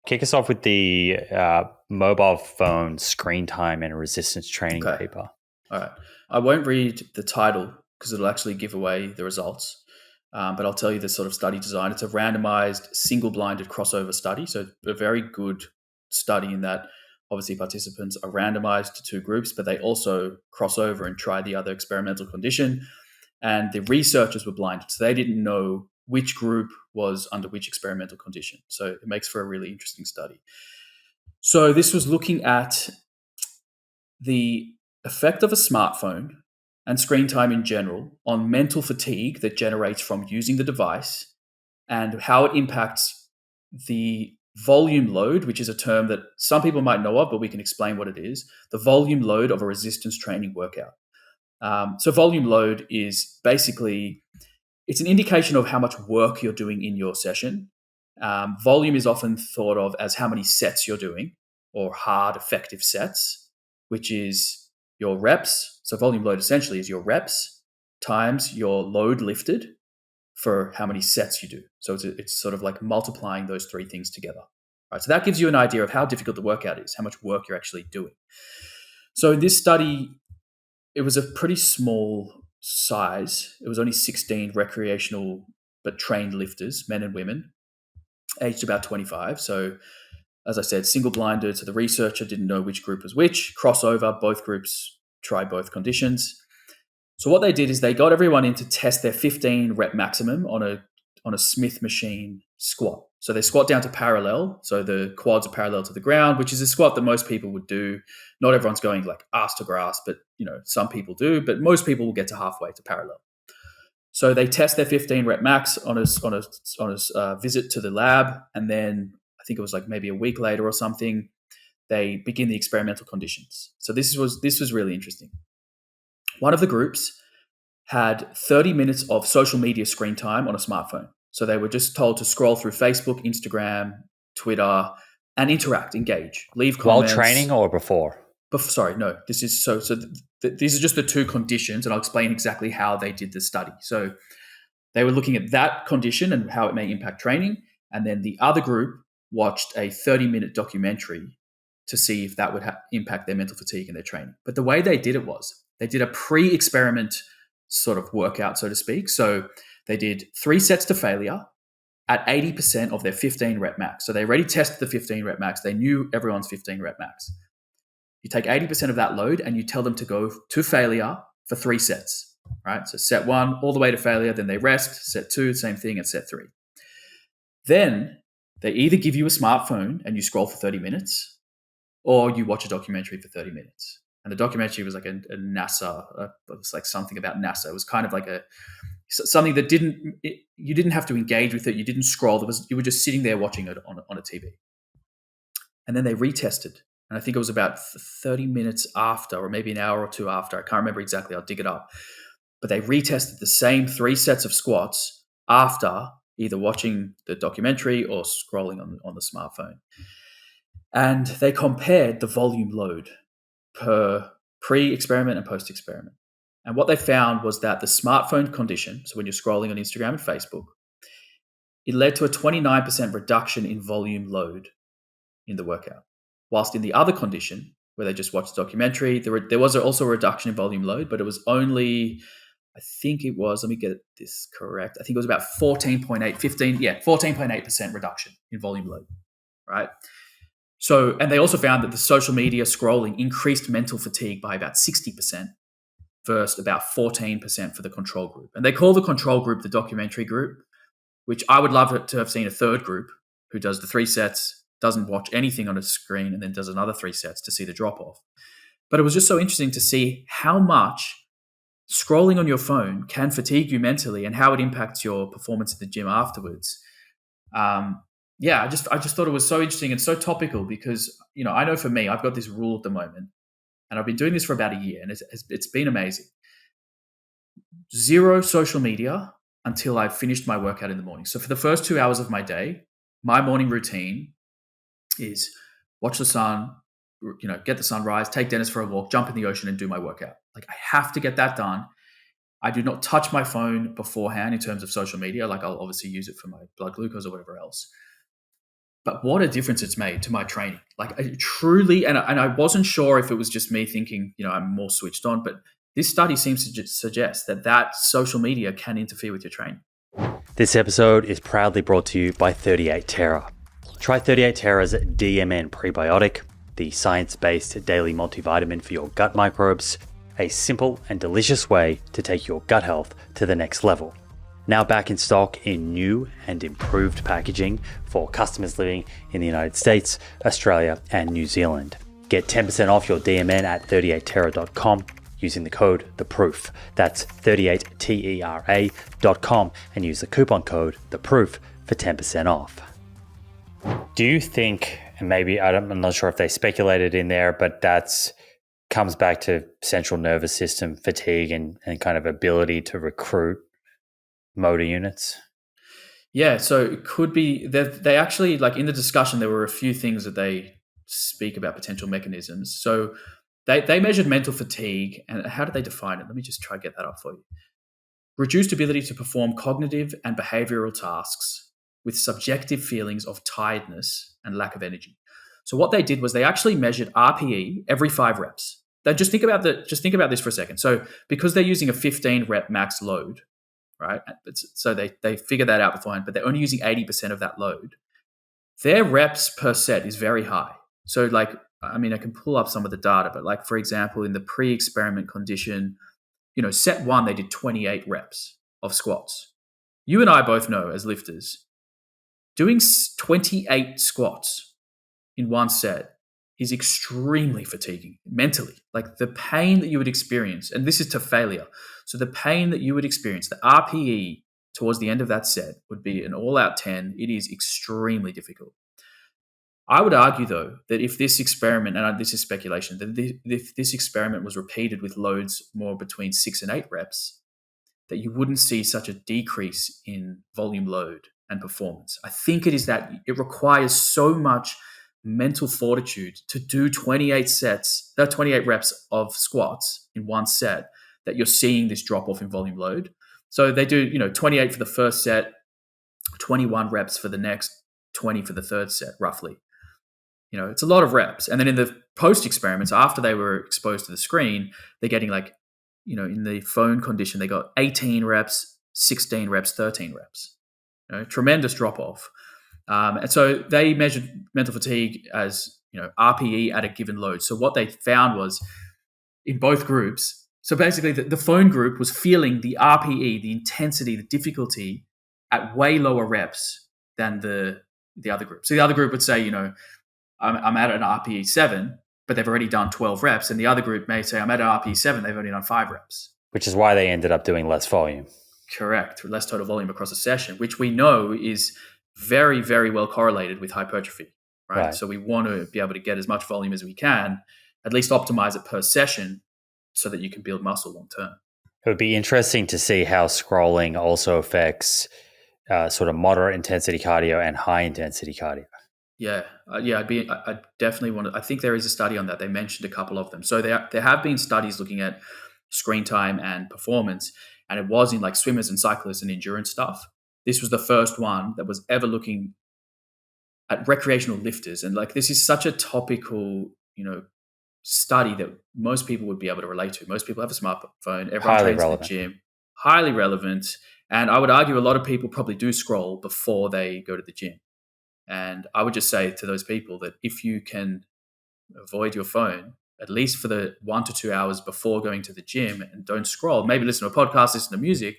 Kick us off with the mobile phone screen time and resistance training Okay. paper. All right. I won't read the title because it'll actually give away the results. But I'll tell you the sort of study design. It's a randomized, single-blinded crossover study. So a very good study in that obviously participants are randomized to two groups, but they also cross over and try the other experimental condition. And the researchers were blinded. So they didn't know which group was under which experimental condition. So it makes for a really interesting study. So this was looking at the effect of a smartphone and screen time in general on mental fatigue that generates from using the device and how it impacts the volume load, which is a term that some people might know of, but we can explain what it is, the volume load of a resistance training workout. So volume load is basically, it's an indication of how much work you're doing in your session. Volume is often thought of as how many sets you're doing or hard effective sets, which is your reps. So volume load essentially is your reps times your load lifted for how many sets you do. So it's sort of like multiplying those three things together. Right? So that gives you an idea of how difficult the workout is, how much work you're actually doing. So in this study, it was a pretty small size. It was only 16 recreational but trained lifters, men and women, aged about 25. So as I said, single blinded. So the researcher didn't know which group was which. Crossover, both groups tried both conditions. So what they did is they got everyone in to test their 15 rep maximum on a Smith machine squat. So they squat down to parallel. So the quads are parallel to the ground, which is a squat that most people would do. Not everyone's going like ass to grass, but some people do. But most people will get to halfway to parallel. So they test their 15 rep max on a visit to the lab, and then I think it was like maybe a week later or something, they begin the experimental conditions. So this was really interesting. One of the groups had 30 minutes of social media screen time on a smartphone. So they were just told to scroll through Facebook, Instagram, Twitter, and interact, engage, leave comments. While training or before? Sorry, no. This is these are just the two conditions, and I'll explain exactly how they did the study. So they were looking at that condition and how it may impact training, and then the other group watched a 30-minute documentary to see if that would impact their mental fatigue and their training. But the way they did it was they did a pre-experiment sort of workout, so to speak. So they did 3 sets to failure at 80% of their 15 rep max. So they already tested the 15 rep max. They knew everyone's 15 rep max. You take 80% of that load and you tell them to go to failure for 3 sets, right? So set 1 all the way to failure, then they rest, set 2, same thing, and set 3. Then they either give you a smartphone and you scroll for 30 minutes, or you watch a documentary for 30 minutes. And the documentary was like a NASA, it was like something about NASA. It was kind of like something that you didn't have to engage with it. You didn't scroll. You were just sitting there watching it on a TV. And then they retested. And I think it was about 30 minutes after, or maybe an hour or two after. I can't remember exactly. I'll dig it up. But they retested the same 3 sets of squats after either watching the documentary or scrolling on the smartphone. And they compared the volume load per pre-experiment and post-experiment. And what they found was that the smartphone condition, so when you're scrolling on Instagram and Facebook, it led to a 29% reduction in volume load in the workout. Whilst in the other condition, where they just watched the documentary, there was also a reduction in volume load, but it was only, I think it was, let me get this correct, I think it was about 14.8% reduction in volume load, right? So, and they also found that the social media scrolling increased mental fatigue by about 60% versus about 14% for the control group. And they call the control group the documentary group, which I would love to have seen a third group who does the 3 sets, doesn't watch anything on a screen, and then does another 3 sets to see the drop-off. But it was just so interesting to see how much scrolling on your phone can fatigue you mentally and how it impacts your performance at the gym afterwards. I just thought it was so interesting and so topical because, I know for me, I've got this rule at the moment, and I've been doing this for about a year, and it's been amazing. 0 social media until I've finished my workout in the morning. So for the first 2 hours of my day, my morning routine is watch the sun, get the sunrise, take Dennis for a walk, jump in the ocean and do my workout. Like I have to get that done. I do not touch my phone beforehand in terms of social media. Like I'll obviously use it for my blood glucose or whatever else. But what a difference it's made to my training. Like I truly, and I wasn't sure if it was just me thinking, I'm more switched on, but this study seems to suggest that social media can interfere with your training. This episode is proudly brought to you by 38 Terra. Try 38 Terra's DMN prebiotic, the science-based daily multivitamin for your gut microbes, a simple and delicious way to take your gut health to the next level. Now back in stock in new and improved packaging for customers living in the United States, Australia, and New Zealand. Get 10% off your DMN at 38terra.com using the code THEPROOF. That's 38terra.com and use the coupon code THEPROOF for 10% off. Do you think, and maybe I'm not sure if they speculated in there, but that's comes back to central nervous system fatigue and kind of ability to recruit motor units? Yeah, so it could be that they actually, like in the discussion, there were a few things that they speak about potential mechanisms. So they measured mental fatigue, and how did they define it? Let me just try to get that up for you. Reduced ability to perform cognitive and behavioral tasks with subjective feelings of tiredness and lack of energy. So what they did was they actually measured RPE every 5 reps. Just think about this for a second. So because they're using a 15 rep max load, right? So they figured that out beforehand, but they're only using 80% of that load. Their reps per set is very high. So I can pull up some of the data, but for example, in the pre-experiment condition, set 1, they did 28 reps of squats. You and I both know as lifters, doing 28 squats in one set is extremely fatiguing mentally. Like the pain that you would experience, and this is to failure. So the pain that you would experience, the RPE towards the end of that set would be an all-out 10. It is extremely difficult. I would argue, though, that if this experiment, and this is speculation, that if this experiment was repeated with loads more between 6 and 8 reps, that you wouldn't see such a decrease in volume load and performance. I think it is that it requires so much mental fortitude to do 28 reps of squats in one set that you're seeing this drop off in volume load. So they do, 28 for the first set, 21 reps for the next, 20 for the third set, roughly. It's a lot of reps. And then in the post experiments, after they were exposed to the screen, they're getting in the phone condition, they got 18 reps, 16 reps, 13 reps. Tremendous drop off. And so they measured mental fatigue as, RPE at a given load. So what they found was in both groups, so basically the phone group was feeling the RPE, the intensity, the difficulty at way lower reps than the other group. So the other group would say, I'm at an RPE 7, but they've already done 12 reps. And the other group may say, I'm at an RPE 7, they've only done 5 reps. Which is why they ended up doing less volume. Correct. Less total volume across a session, which we know is very, very well correlated with hypertrophy, right? So we want to be able to get as much volume as we can, at least optimize it per session so that you can build muscle long term. It would be interesting to see how scrolling also affects sort of moderate intensity cardio and high intensity cardio. Yeah. I definitely want to. I think there is a study on that. They mentioned a couple of them. So there have been studies looking at screen time and performance, and it was in swimmers and cyclists and endurance stuff. This was the first one that was ever looking at recreational lifters. And this is such a topical, study that most people would be able to relate to. Most people have a smartphone. Everyone trains in the gym. Highly relevant. And I would argue a lot of people probably do scroll before they go to the gym. And I would just say to those people that if you can avoid your phone, at least for the 1 to 2 hours before going to the gym, and don't scroll, maybe listen to a podcast, listen to music,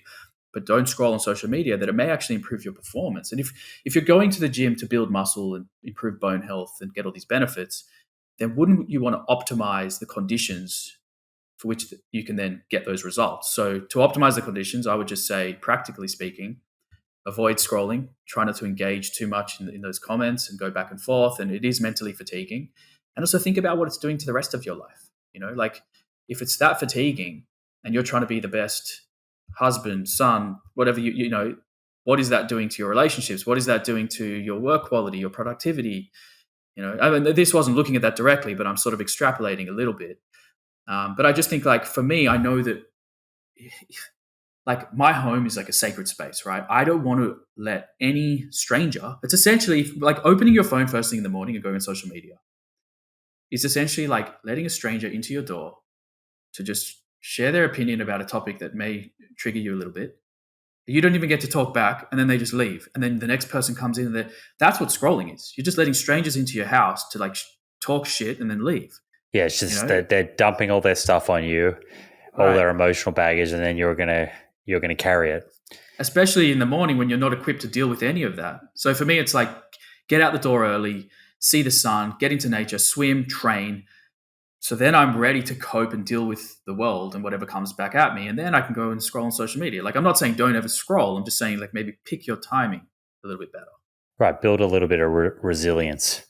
but don't scroll on social media, that it may actually improve your performance. And if you're going to the gym to build muscle and improve bone health and get all these benefits, then wouldn't you want to optimize the conditions for which you can then get those results? So to optimize the conditions, I would just say, practically speaking, avoid scrolling, try not to engage too much in those comments and go back and forth. And it is mentally fatiguing. And also think about what it's doing to the rest of your life. If it's that fatiguing and you're trying to be the best husband, son, whatever, what is that doing to your relationships? What is that doing to your work quality, your productivity? This wasn't looking at that directly, but I'm sort of extrapolating a little bit. But I just think for me, I know that like my home is like a sacred space, right? I don't want to let any stranger, it's essentially like opening your phone first thing in the morning and going on social media. It's essentially like letting a stranger into your door to just share their opinion about a topic that may trigger you a little bit. You don't even get to talk back, and then they just leave. And then the next person comes in, and that's what scrolling is. You're just letting strangers into your house to like talk shit and then leave. Yeah, it's just they're dumping all their stuff on you, all their emotional baggage, and then you're gonna carry it. Especially in the morning when you're not equipped to deal with any of that. So for me, it's like get out the door early, see the sun, get into nature, swim, train. So then I'm ready to cope and deal with the world and whatever comes back at me. And then I can go and scroll on social media. Like I'm not saying don't ever scroll. I'm just saying like maybe pick your timing a little bit better. Right. Build a little bit of resilience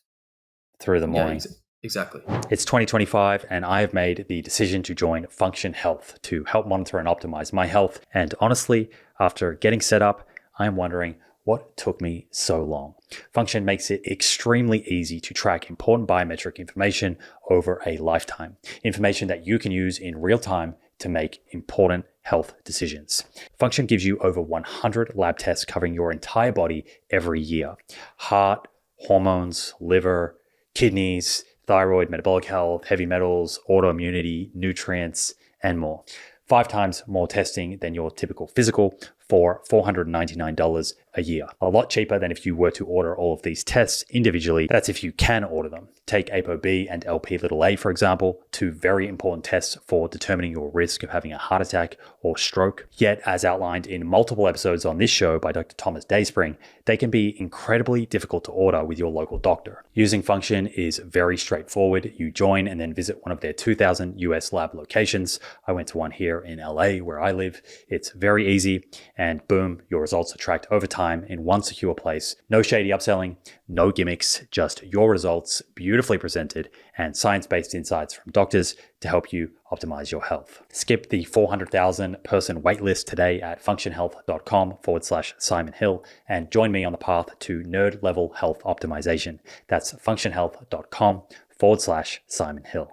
through the morning. Yeah, exactly. It's 2025 and I have made the decision to join Function Health to help monitor and optimize my health. And honestly, after getting set up, I'm wondering what took me so long. Function makes it extremely easy to track important biometric information over a lifetime, information that you can use in real time to make important health decisions. Function gives you over 100 lab tests covering your entire body every year. Heart, hormones, liver, kidneys, thyroid, metabolic health, heavy metals, autoimmunity, nutrients, and more. 5 times more testing than your typical physical for $499 a year. A lot cheaper than if you were to order all of these tests individually. That's if you can order them. Take ApoB and LP(a), for example, 2 very important tests for determining your risk of having a heart attack or stroke. Yet, as outlined in multiple episodes on this show by Dr. Thomas Dayspring, they can be incredibly difficult to order with your local doctor. Using Function is very straightforward. You join and then visit one of their 2,000 US lab locations. I went to one here in LA where I live. It's very easy. And boom, your results are tracked over time in one secure place. No shady upselling, no gimmicks, just your results beautifully presented and science-based insights from doctors to help you optimize your health. Skip the 400,000 person waitlist today at functionhealth.com/Simon Hill and join me on the path to nerd level health optimization. That's functionhealth.com/Simon Hill.